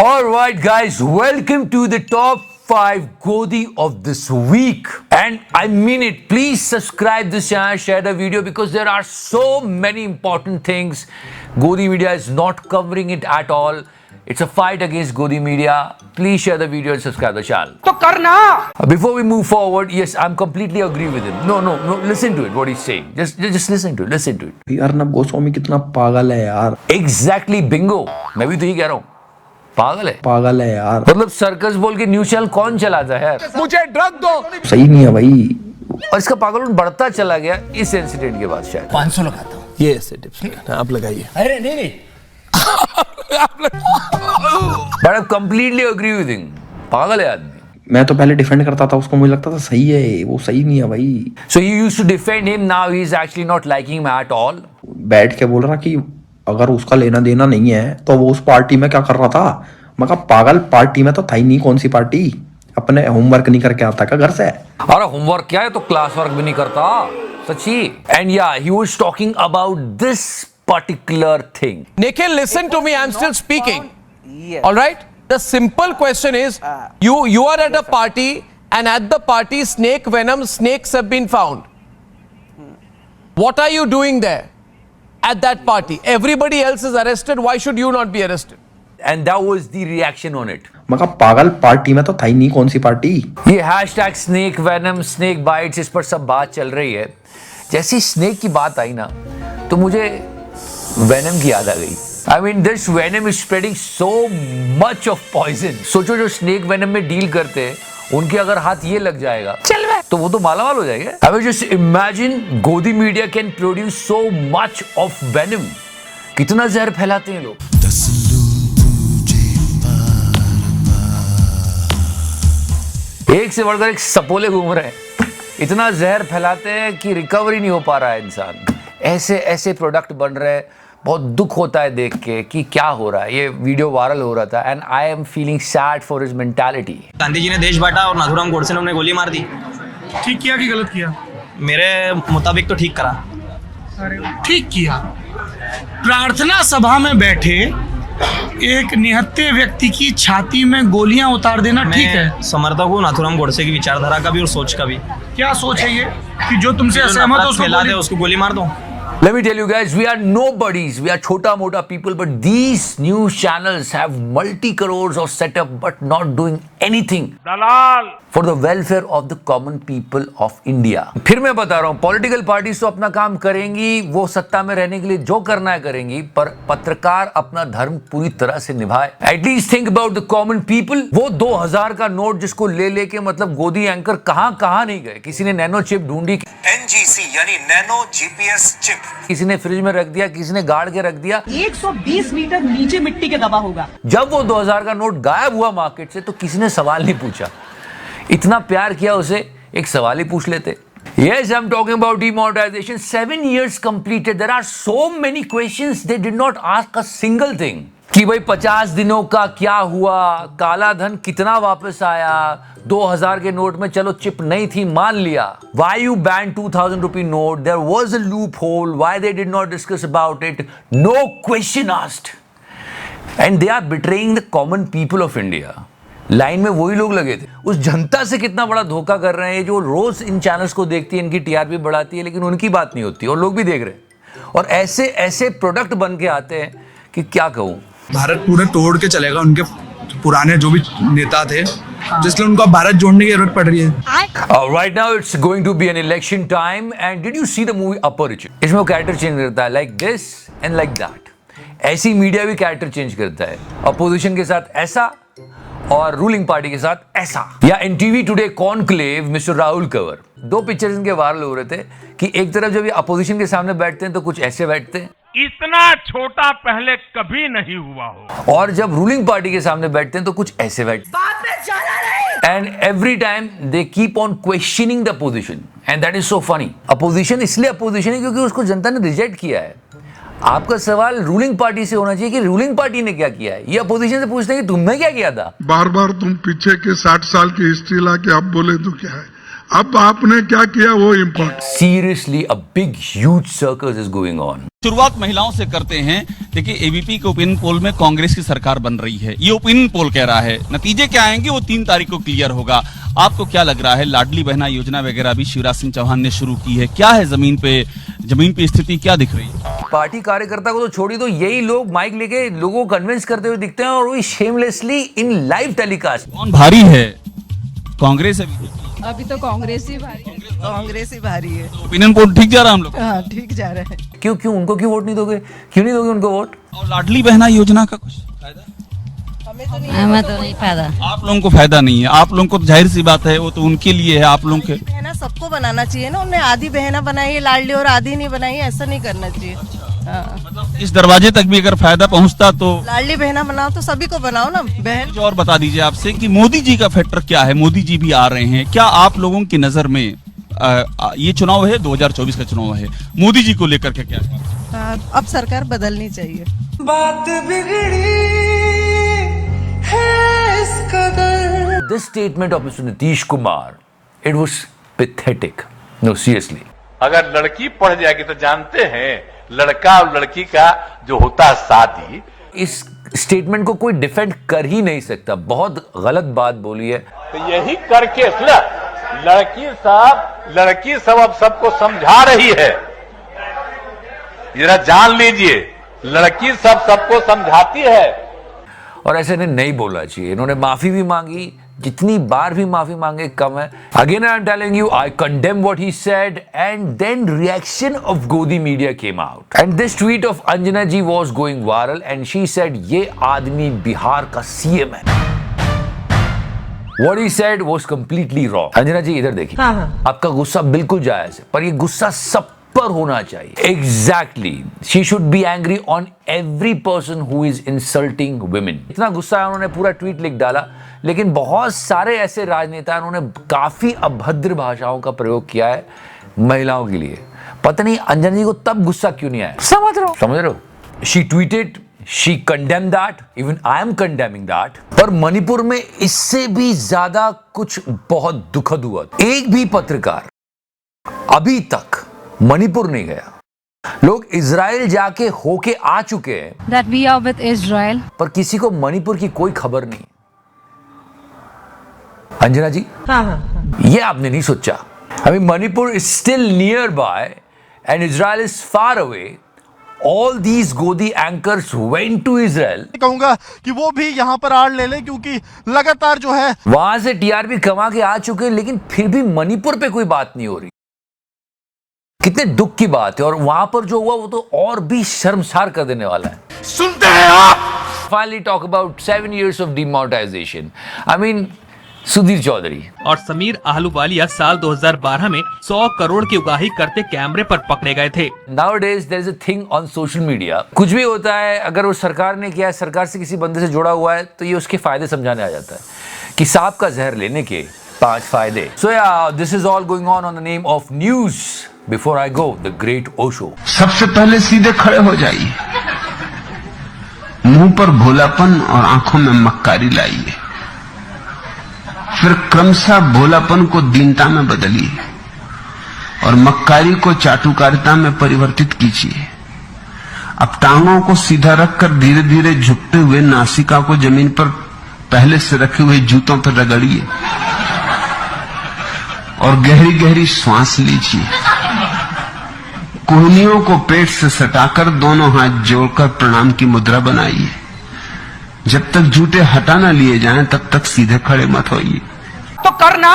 All right, guys, welcome to the top 5 Godi of this week. And I mean it, please subscribe this channel, share the video because there are so many important things. Godi Media is not covering it at all. It's a fight against Godi Media. Please share the video and subscribe the channel. तो करना. Before we move forward, yes, I'm completely agree with him. No, listen to it, what he's saying. Just listen to it. यार अर्नब गोस्वामी कितना पागल है यार. Exactly, bingo. मैं भी तो यही कह रहा हूँ. पागल है यार. मतलब सर्कस बोल के न्यूज चैनल कौन चलाता है यार? मुझे ड्रग दो. सही नहीं है भाई. और इसका पागलपन बढ़ता चला गया इस इंसिडेंट के बाद. शायद 500 लगाता हूँ. ये ऐसे टिप्स आप लगाइए. अरे नहीं But I completely agree with him. पागल है आदमी. मैं तो पहले डिफेंड करता था उसको, मुझे लगता था सही है, वो सही नहीं है भाई. So you used to defend him, now he is actually not liking him at all. बैठ के बोल रहा कि अगर उसका लेना देना नहीं है तो वो उस पार्टी में क्या कर रहा था. मैं कहा पागल, पार्टी में तो था ही नहीं. कौन सी पार्टी? अपने होमवर्क नहीं करके आता क्या घर से? अरे होमवर्क क्या है, तो क्लास वर्क भी नहीं करता सच्ची. एंड या he was talking about this particular thing. Nikhil, listen to me. I'm still speaking. All right. The simple question is, you are at a party, and at the party, snake venom snakes have been found. What are you doing there at that party? Everybody else is arrested. Why should you not be arrested? And that was the reaction on it. मैं कहा पागल, party में तो था ही नहीं. कौन सी party? ये hashtag snake venom snake bites, इस पर सब बात चल रही है. जैसे स्नेक की बात आई ना, तो मुझे वेनम की याद आ गई. I mean, this venom is spreading so much of poison. सोचो जो स्नेक वेनम में डील करते हैं, उनके अगर हाथ ये लग जाएगा तो वो तो मालामाल हो जाएगा. I mean, just imagine Godi Media can produce so much of venom. कितना जहर फैलाते हैं लोग. एक से बढ़कर एक सपोले घूम रहे हैं. इतना जहर फैलाते हैं कि रिकवरी नहीं हो पा रहा है इंसान. ऐसे प्रोडक्ट बन रहे हैं. बहुत दुख होता है देख के कि क्या हो रहा है. ये वीडियो वायरल हो रहा था and I am feeling sad for his mentality. Gandhi ji ने देश बांटा और नाथूराम गोडसे ने उन्हें गोली मार दी. ठीक किया कि गलत किया? मेरे मुताबिक तो ठीक करा. अरे ठीक किया. प्रार्थना सभा में बैठे एक निहत्थे व्यक्ति की छाती में गोलियां उतार देना ठीक है. मैं समर्थक हूँ नाथूराम गोडसे की विचारधारा का भी और सोच का भी. क्या सोच है ये कि जो तुमसे असहमत हो उसको गोली मार दो. Let me tell you guys, we are nobodies. We are chota mota people, but these news channels have multi crores of setup, but not doing anything for the welfare of the common people of India. फिर मैं बता रहा हूँ, political parties तो अपना काम करेंगी, वो सत्ता में रहने के लिए जो करना है करेंगी, पर पत्रकार अपना धर्म पूरी तरह से निभाए. At least think about the common people. वो 2000 का नोट जिसको ले के मतलब गोदी एंकर कहाँ नहीं गए. किसी ने नैनो चिप ढूंढी, NGC यानी नैनो GPS चिप, किसी ने फ्रिज में रख दिया, किसी ने गाड़ के रख दिया. 120 मीटर नीचे मिट्टी के दबा होगा. जब वो 2000 का नोट गायब हुआ मार्केट से, तो किसी ने सवाल नहीं पूछा. इतना प्यार किया उसे, एक सवाल ही पूछ लेते. Yes, I'm talking about demonetization. 7 years completed. There are so many questions. They did not ask a single thing. कि भाई 50 दिनों का क्या हुआ, काला धन कितना वापस आया, 2000 के नोट में चलो चिप नहीं थी मान लिया. Why you banned 2000 rupee note? There was a loophole. Why they did not discuss about it? No question asked. And they are betraying the common people of India. Line में वही लोग लगे थे. उस जनता से कितना बड़ा धोखा कर रहे हैं जो रोज इन चैनल्स को देखती है, इनकी टीआरपी बढ़ाती है, लेकिन उनकी बात नहीं होती और लोग भी देख रहे हैं. और ऐसे प्रोडक्ट बन के आते हैं कि क्या कहूँ. भारत पूरे तोड़ के चलेगा उनके पुराने जो भी नेता थे, जिसलिए उनको भारत जोड़ने की जरूरत पड़ रही है. Right now it's going to be an election time and did you see the movie Aperture? इसमें वो कैरेक्टर चेंज करता है like this and like that. ऐसी मीडिया भी कैरेक्टर चेंज करता है. अपोजिशन के साथ ऐसा और रूलिंग पार्टी के साथ ऐसा. या in TV Today conclave mister Rahul Kanwar, 2 pictures इनके वायरल हो रहे थे कि एक तरफ जब ये अपोजिशन के सामने बैठते हैं तो कुछ ऐसे बैठते हैं, इतना छोटा पहले कभी नहीं हुआ हो, और जब रूलिंग पार्टी के सामने बैठते हैं तो कुछ ऐसे बैठते हैं. And every time they keep on questioning the opposition and that is so funny. Opposition इसलिए अपोजिशन है क्योंकि उसको जनता ने रिजेक्ट किया है. आपका सवाल रूलिंग पार्टी से होना चाहिए कि रूलिंग पार्टी ने क्या किया है. ये अपोजिशन से पूछते हैं कि तुमने क्या किया था. बार बार तुम पीछे के 60 साल की हिस्ट्री ला के अब बोले तो क्या है. अब आपने क्या किया वो important. Seriously a big huge circus is going on. शुरुआत महिलाओं से करते हैं। देखिए, एबीपी के ओपिनियन पोल में कांग्रेस की सरकार बन रही है, ये ओपिनियन पोल कह रहा है। नतीजे क्या आएंगे वो 3 तारीख को क्लियर होगा। आपको क्या लग रहा है? लाडली बहना योजना वगैरह भी शिवराज सिंह चौहान ने शुरू की है, क्या है जमीन पे स्थिति क्या दिख रही है? पार्टी कार्यकर्ता को तो छोड़ी दो, यही लोग माइक लेके लोगों को कन्विंस करते हुए दिखते हैं, और वही शेमलेसली इन लाइव टेलीकास्ट। कौन भारी है, कांग्रेस है? अभी तो कांग्रेस ही भारी है। ओपिनियन पोल ठीक जा रहा है हम लोग? हाँ, ठीक जा रहा है। क्यों उनको क्यों वोट नहीं दोगे? क्यों नहीं दोगे उनको वोट? और लाडली बहना योजना का कुछ फायदा? हमें तो नहीं फायदा। आप लोगों को फायदा नहीं है, आप लोगों को तो जाहिर सी बात है, वो तो उनके लिए है, आप लोगों के बहना सबको बनाना चाहिए ना। उन्हें आधी बहना बनाई है लाडली और आधी नहीं बनाई है, ऐसा नहीं करना चाहिए। मतलब इस दरवाजे तक भी अगर फायदा पहुंचता तो लाडली बहना बनाओ तो सभी को बनाओ ना बहन। कुछ और बता दीजिए आपसे कि मोदी जी का फैक्टर क्या है? मोदी जी भी आ रहे हैं, क्या आप लोगों की नजर में ये चुनाव है 2024 का चुनाव है, मोदी जी को लेकर के क्या है? अब सरकार बदलनी चाहिए। बात बिगड़ी है इस कदर। This statement of Mr. Nitish Kumar, it was pathetic. No, seriously. अगर लड़की पढ़ जाएगी तो जानते हैं लड़का और लड़की का जो होता है शादी, इस स्टेटमेंट को कोई डिफेंड कर ही नहीं सकता, बहुत गलत बात बोली है। तो यही करके लड़की सब अब सबको समझा रही है। जरा जान लीजिए, लड़की सबको समझाती है। और ऐसे नहीं बोलना चाहिए। इन्होंने माफी भी मांगी, जितनी बार भी माफी मांगे कम है। Again I am telling you, I condemn what he said, and then reaction of godi media came out, and this tweet of Anjana ji was going viral, and she said ये आदमी बिहार का सीएम है। What he said was completely wrong. Anjana जी इधर देखिए, आपका गुस्सा बिल्कुल जायज है, पर ये गुस्सा सब पर होना चाहिए। Exactly. She should be angry on every person who is insulting women. इतना गुस्सा है, उन्होंने पूरा ट्वीट लिख डाला। लेकिन बहुत सारे ऐसे राजनेता उन्होंने काफी अभद्र भाषाओं का प्रयोग किया है महिलाओं के लिए। पता नहीं अंजना जी को तब गुस्सा क्यों नहीं आया। समझ रहे हो? She tweeted, she condemned that, even I am condemning that. पर मणिपुर में इससे भी ज्यादा कुछ बहुत दुखद हुआ। एक भी पत्रकार अभी तक मणिपुर नहीं गया। लोग इजराइल जाके होके आ चुके हैं, That we are with Israel. पर किसी को मणिपुर की कोई खबर नहीं। अंजना जी, ये आपने नहीं सोचा। I mean, Manipur is still nearby and Israel is far away. All these Godi anchors went to Israel. कहूंगा कि वो भी यहाँ पर आड़ ले ले, क्योंकि लगातार जो है वहां से टीआरपी कमा के आ चुके हैं, लेकिन फिर भी मणिपुर पे कोई बात नहीं हो रही। कितने दुख की बात है। और वहां पर जो हुआ वो तो और भी शर्मसार कर देने वाला है। सुनते हैं आप। Finally talk about 7 years of demonetization. I mean, Sudhir Chaudhary और समीर आहलूवालिया साल 2012 में 100 करोड़ की उगाही करते कैमरे पर पकड़े गए थे। Nowadays there is a thing on social media. कुछ भी होता है, अगर वो सरकार ने किया है, सरकार से किसी बंदे से जुड़ा हुआ है, तो ये उसके फायदे समझाने आ जाता है कि सांप का जहर लेने के 5 फायदे। So yeah, this is all going on the name of news. Before I go, the great Osho. सबसे पहले सीधे खड़े हो जाइए, मुंह पर भोलापन और आंखों में मक्कारी लाइए, फिर क्रमशः भोलापन को दीनता में बदलिए और मक्कारी को चाटुकारिता में परिवर्तित कीजिए। अब टांगों को सीधा रखकर धीरे धीरे झुकते हुए नासिका को जमीन पर पहले से रखे हुए जूतों पर रगड़िए और गहरी गहरी श्वास लीजिए। कोहनियों को पेट से सटाकर दोनों हाथ जोड़कर प्रणाम की मुद्रा बनाइए। जब तक जूते हटा न लिए जाएं, तब तक सीधे खड़े मत होइए। तो करना